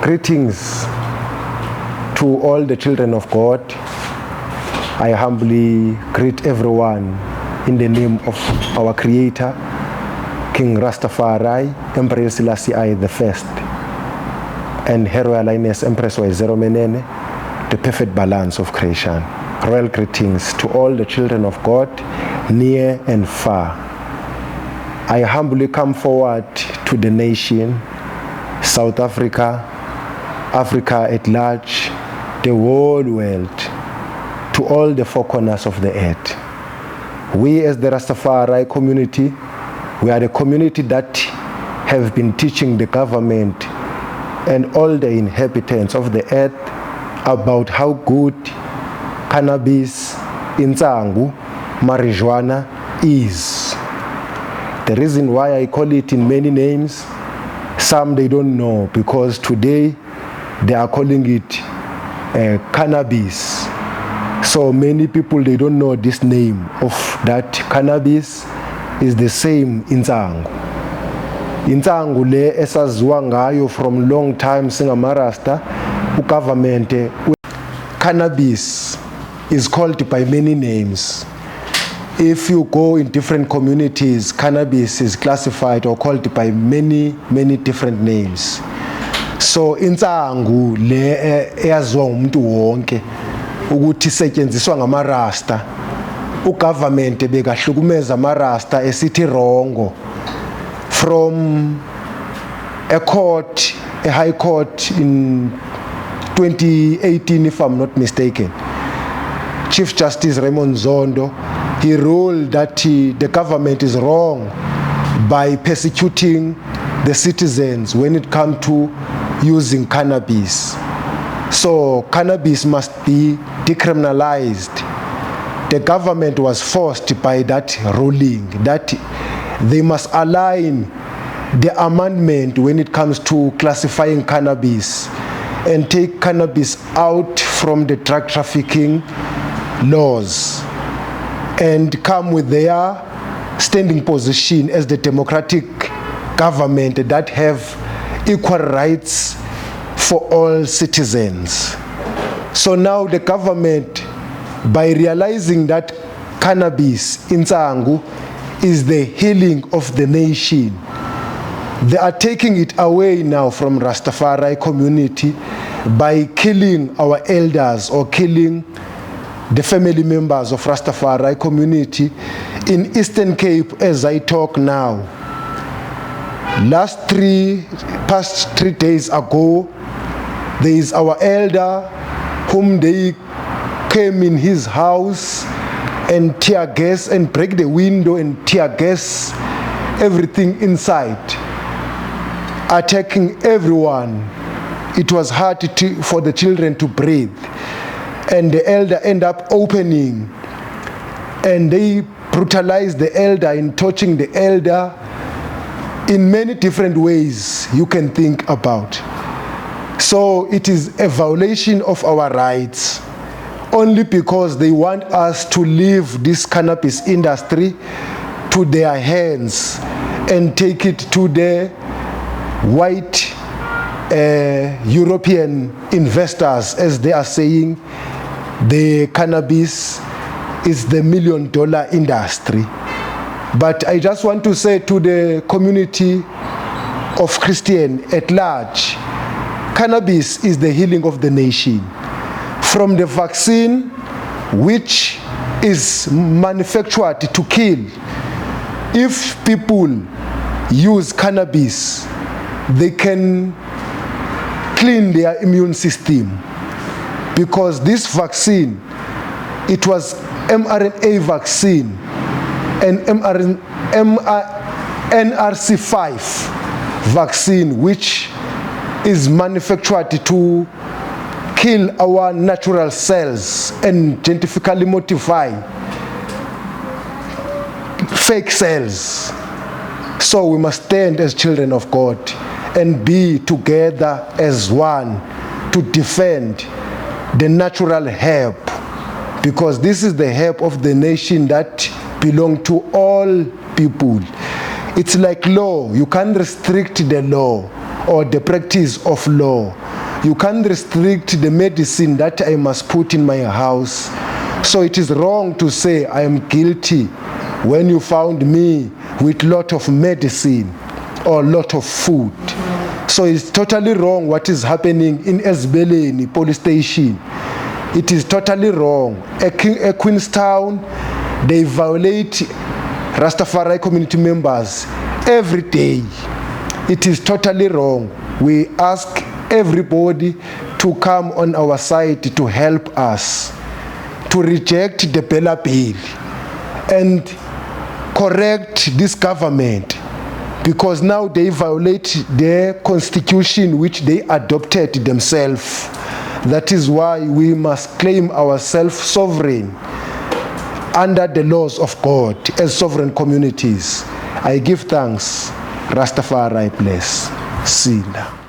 Greetings to all the children of God. I humbly greet everyone in the name of our Creator, King Rastafari, Emperor Selassie I the First, and Her Royal Highness Empress Waizero Menene, the perfect balance of creation. Royal greetings to all the children of God, near and far. I humbly come forward to the nation, South Africa, Africa at large, the whole world, to all the four corners of the earth. We as the Rastafari community, we are the community that have been teaching the government and all the inhabitants of the earth about how good cannabis, insangu, marijuana is. The reason why I call it in many names, some they don't know, because today they are calling it cannabis. So many people, they don't know this name of that cannabis is the same insangu. Insangu le esaziwa ngayo from long time singamarasta government. Cannabis is called by many names. If you go in different communities, cannabis is classified or called by many different names. So insangu le eyaziwa umuntu wonke ukuthi isetshenziswa ngamarasta, ugovernment bekahlukumeza amarasta esithi rongo, from a court, a high court in 2018 if I'm not mistaken. Chief Justice Raymond Zondo, he ruled that the government is wrong by persecuting the citizens when it comes to using cannabis. So cannabis must be decriminalized. The government was forced by that ruling that they must align the amendment when it comes to classifying cannabis and take cannabis out from the drug trafficking laws and come with their standing position as the democratic government that have equal rights for all citizens. So now the government, by realizing that cannabis, insangu, is the healing of the nation, they are taking it away now from Rastafari community by killing our elders or killing the family members of Rastafari community in Eastern Cape as I talk now. Past 3 days ago, there is our elder whom they came in his house and tear gas and break the window and tear gas everything inside, attacking everyone. It was hard for the children to breathe, and the elder ended up opening, and they brutalized the elder and touching the elder in many different ways you can think about. So it is a violation of our rights only because they want us to leave this cannabis industry to their hands and take it to the white European investors, as they are saying the cannabis is the $1 million industry. But I just want to say to the community of Christian at large, cannabis is the healing of the nation. From the vaccine, which is manufactured to kill, if people use cannabis, they can clean their immune system. Because this vaccine, it was mRNA vaccine and NRC5 vaccine, which is manufactured to kill our natural cells and genetically modify fake cells. So we must stand as children of God and be together as one to defend the natural herb, because this is the herb of the nation that belongs to all people. It's like law. You can't restrict the law or the practice of law. You can't restrict the medicine that I must put in my house. So it is wrong to say I am guilty when you found me with lot of medicine or lot of food. So it's totally wrong what is happening in Ezibeleni police station. It is totally wrong. At Queenstown, they violate Rastafari community members every day. It is totally wrong. We ask everybody to come on our side to help us, to reject the Bella Bill and correct this government, because now they violate their constitution which they adopted themselves. That is why we must claim ourselves sovereign under the laws of God as sovereign communities. I give thanks. Rastafari bless. Sinda.